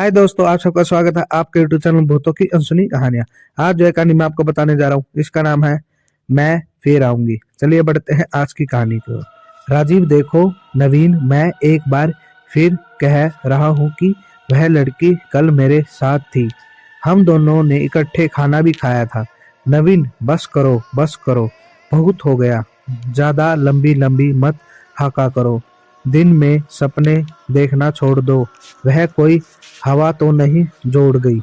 हाय दोस्तों, आप सबका स्वागत है आपके यूट्यूब चैनल भूतों की अनसुनी कहानियां। आज जो है कहानी मैं आपको बताने जा रहा हूँ, इसका नाम है मैं फिर आऊंगी। चलिए बढ़ते हैं आज की कहानी की ओर। राजीव देखो नवीन, मैं एक बार फिर कह रहा हूँ कि वह लड़की कल मेरे साथ थी। हम दोनों ने इकट्ठे खाना भी खाया था। नवीन, बस करो, बहुत हो गया। ज्यादा लंबी लंबी मत हाका करो। दिन में सपने देखना छोड़ दो। वह कोई हवा तो नहीं जोड़ गई?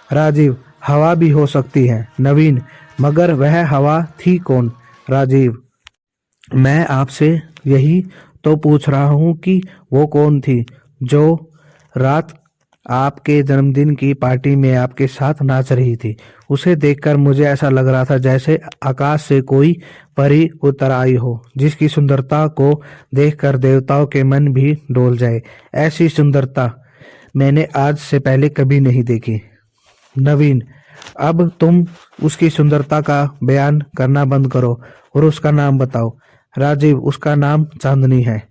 राजीव, हवा भी हो सकती है। नवीन, मगर वह हवा थी कौन? राजीव, मैं आपसे यही तो पूछ रहा हूँ कि वो कौन थी जो रात आपके जन्मदिन की पार्टी में आपके साथ नाच रही थी। उसे देखकर मुझे ऐसा लग रहा था जैसे आकाश से कोई परी उतर आई हो, जिसकी सुंदरता को देखकर देवताओं के मन भी डोल जाए। ऐसी सुंदरता मैंने आज से पहले कभी नहीं देखी। नवीन, अब तुम उसकी सुंदरता का बयान करना बंद करो और उसका नाम बताओ। राजीव, उसका नाम चांदनी है।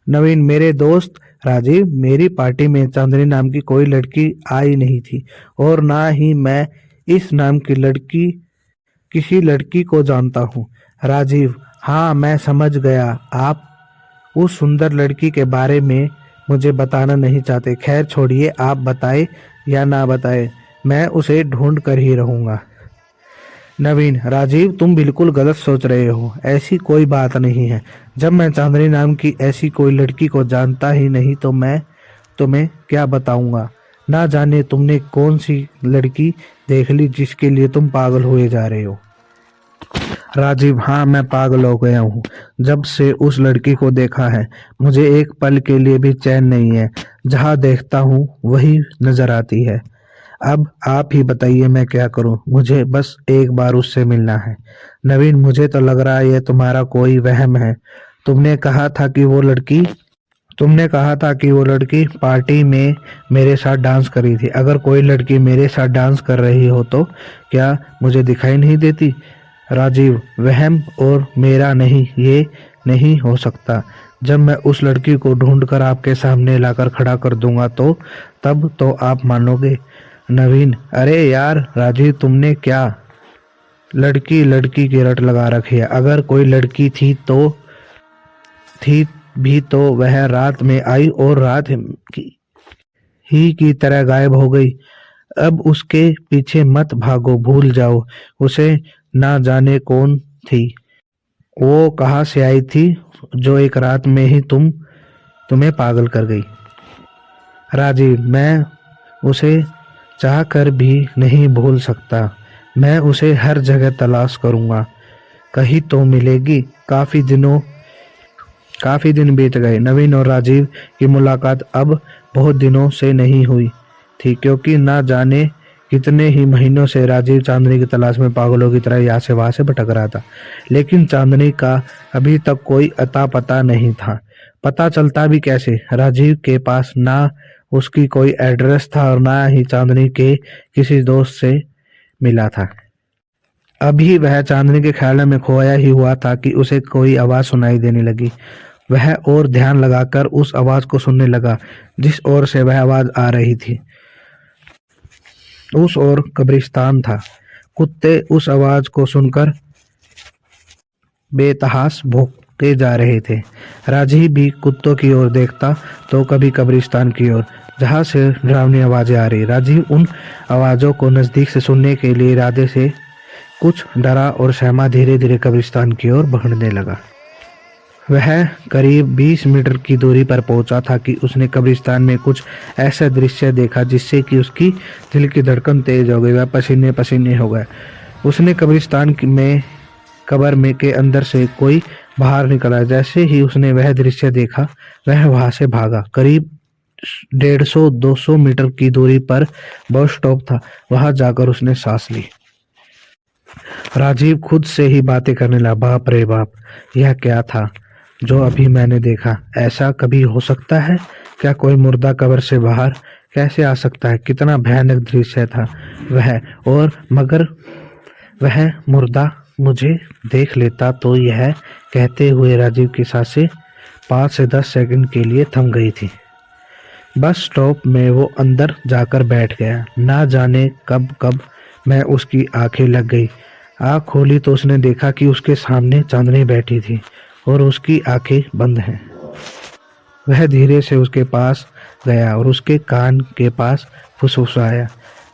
नवीन, मेरे दोस्त राजीव, मेरी पार्टी में चांदनी नाम की कोई लड़की आई नहीं थी और ना ही मैं इस नाम की लड़की किसी लड़की को जानता हूँ। राजीव, हाँ मैं समझ गया, आप उस सुंदर लड़की के बारे में मुझे बताना नहीं चाहते। खैर छोड़िए, आप बताए या ना बताए, मैं उसे ढूंढ कर ही रहूंगा। नवीन, राजीव तुम बिल्कुल गलत सोच रहे हो, ऐसी कोई बात नहीं है। जब मैं चांदनी नाम की ऐसी कोई लड़की को जानता ही नहीं तो मैं तुम्हें क्या बताऊंगा। ना जाने तुमने कौन सी लड़की देख ली जिसके लिए तुम पागल हुए जा रहे हो। राजीव, हाँ मैं पागल हो गया हूँ। जब से उस लड़की को देखा है मुझे एक पल के लिए भी चैन नहीं है। जहाँ देखता हूँ वही नजर आती है। अब आप ही बताइए मैं क्या करूं? मुझे बस एक बार उससे मिलना है। नवीन, मुझे तो लग रहा है ये तुम्हारा कोई वहम है। तुमने कहा था कि वो लड़की पार्टी में मेरे साथ डांस करी थी। अगर कोई लड़की मेरे साथ डांस कर रही हो तो क्या मुझे दिखाई नहीं देती? राजीव, वहम और मेरा नहीं, ये नहीं हो सकता। जब मैं उस लड़की को ढूंढकर आपके सामने लाकर खड़ा कर दूंगा तो तब तो आप मानोगे। नवीन, अरे यार राजीव, तुमने क्या लड़की लड़की की रट लगा रखी है? अगर कोई लड़की थी भी तो वह रात में आई और रात की तरह गायब हो गई। अब उसके पीछे मत भागो, भूल जाओ उसे। ना जाने कौन थी वो, कहाँ से आई थी जो एक रात में ही तुम्हें पागल कर गई। राजीव, मैं उसे चाह कर भी नहीं भूल सकता। मैं उसे हर जगह तलाश करूंगा, कहीं तो मिलेगी। काफी दिन बीत गए। नवीन और राजीव की मुलाकात अब बहुत दिनों से नहीं हुई थी, क्योंकि ना जाने कितने ही महीनों से राजीव चांदनी की तलाश में पागलों की तरह यहाँ से वहां से भटक रहा था। लेकिन चांदनी का अभी तक कोई अता पता नहीं था। पता चलता भी कैसे? राजीव के पास ना उसकी कोई एड्रेस था और ना ही चांदनी के किसी दोस्त से मिला था। अभी वह चांदनी के ख्याल में खोया ही हुआ था कि उसे कोई आवाज सुनाई देने लगी। वह और ध्यान लगाकर उस आवाज को सुनने लगा जिस ओर से वह आवाज आ रही थी। उस ओर कब्रिस्तान था। कुत्ते उस आवाज को सुनकर बेतहास भौंकते जा रहे थे। राजीव भी कुत्तों की ओर देखता तो कभी कब्रिस्तान की ओर, जहां से डरावनी आवाजें आ रही। राजीव उन आवाजों को नजदीक से सुनने के लिए इरादे से कुछ डरा और सहमा धीरे धीरे कब्रिस्तान की ओर बढ़ने लगा। वह करीब 20 मीटर की दूरी पर पहुंचा था कि उसने कब्रिस्तान में कुछ ऐसा दृश्य देखा जिससे कि उसकी दिल की धड़कन तेज हो गई। वह पसीने पसीने हो गया। उसने कब्रिस्तान में कब्र में के अंदर से कोई बाहर निकला। जैसे ही उसने वह दृश्य देखा वह वहां से भागा। करीब 150-200 मीटर की दूरी पर बस स्टॉप था। वहां जाकर उसने सांस ली। राजीव खुद से ही बातें करने लगा। बाप रे बाप, यह क्या था जो अभी मैंने देखा? ऐसा कभी हो सकता है क्या? कोई मुर्दा कब्र से बाहर कैसे आ सकता है? कितना भयानक दृश्य था वह। और मगर वह मुर्दा मुझे देख लेता तो? यह कहते हुए राजीव की सांसें 5 से 10 सेकंड के लिए थम गई थी। बस स्टॉप में वो अंदर जाकर बैठ गया। ना जाने कब कब मैं उसकी आंखें लग गई। आँख खोली तो उसने देखा कि उसके सामने चांदनी बैठी थी और उसकी आंखें बंद हैं। वह धीरे से उसके पास गया और उसके कान के पास फुसफुसाया,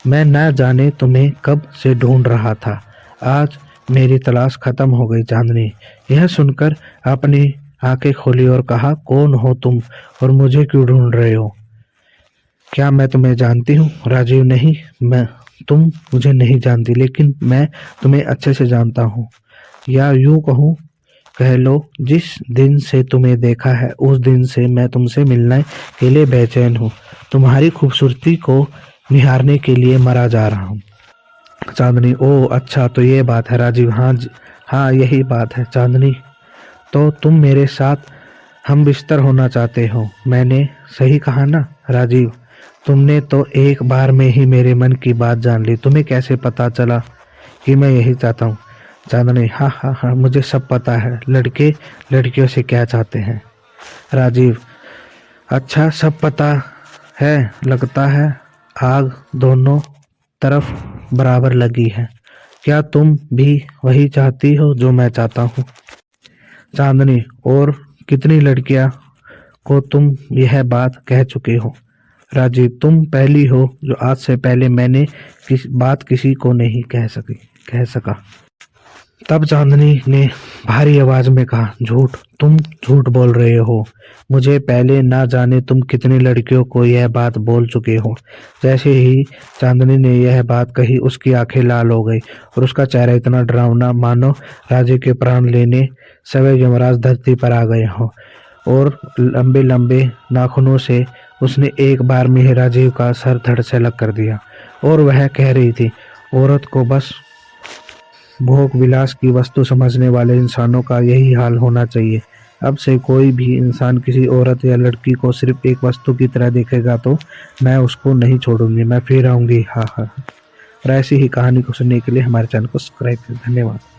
मैं ना जाने तुम्हें कब से ढूंढ रहा था। आज मेरी तलाश खत्म हो गई चांदनी। यह सुनकर अपनी आंखें खोली और कहा, कौन हो तुम और मुझे क्यों ढूंढ रहे हो? क्या मैं तुम्हें जानती हूँ? राजीव, नहीं, तुम मुझे नहीं जानती, लेकिन मैं तुम्हें अच्छे से जानता हूँ। या यूं कहूँ, कह लो, जिस दिन से तुम्हें देखा है उस दिन से मैं तुमसे मिलने के लिए बेचैन हूँ। तुम्हारी खूबसूरती को निहारने के लिए मरा जा रहा हूँ। चांदनी, ओह अच्छा, तो ये बात है। राजीव, हाँ हाँ, यही बात है। चांदनी, तो तुम मेरे साथ हम बिस्तर होना चाहते हो? मैंने सही कहा ना? राजीव, तुमने तो एक बार में ही मेरे मन की बात जान ली। तुम्हें कैसे पता चला कि मैं यही चाहता हूँ? चांदनी, हाँ हाँ हाँ, मुझे सब पता है, लड़के लड़कियों से क्या चाहते हैं। राजीव, अच्छा, सब पता है। लगता है आग दोनों तरफ बराबर लगी है। क्या तुम भी वही चाहती हो जो मैं चाहता हूँ? चांदनी, और कितनी लड़कियां को तुम यह बात कह चुके हो? राजीव, तुम पहली हो जो आज से पहले मैंने बात किसी को नहीं कह सका। तब चांदनी ने भारी आवाज में कहा, झूठ, तुम झूठ बोल रहे हो। मुझे पहले ना जाने तुम कितनी लड़कियों को यह बात बोल चुके हो। जैसे ही चांदनी ने यह बात कही उसकी आंखें लाल हो गई और उसका चेहरा इतना डरावना मानो राजे के प्राण लेने सवे यमराज धरती पर आ गए हो। और लंबे लंबे नाखूनों से उसने एक बार में ही राजीव का सर धड़ से अलग कर दिया। और वह कह रही थी, औरत को बस भोग विलास की वस्तु समझने वाले इंसानों का यही हाल होना चाहिए। अब से कोई भी इंसान किसी औरत या लड़की को सिर्फ एक वस्तु की तरह देखेगा तो मैं उसको नहीं छोड़ूंगी, मैं फिर आऊंगी। हाँ हाँ। और ऐसी ही कहानी को सुनने के लिए हमारे चैनल को सब्सक्राइब करें। धन्यवाद।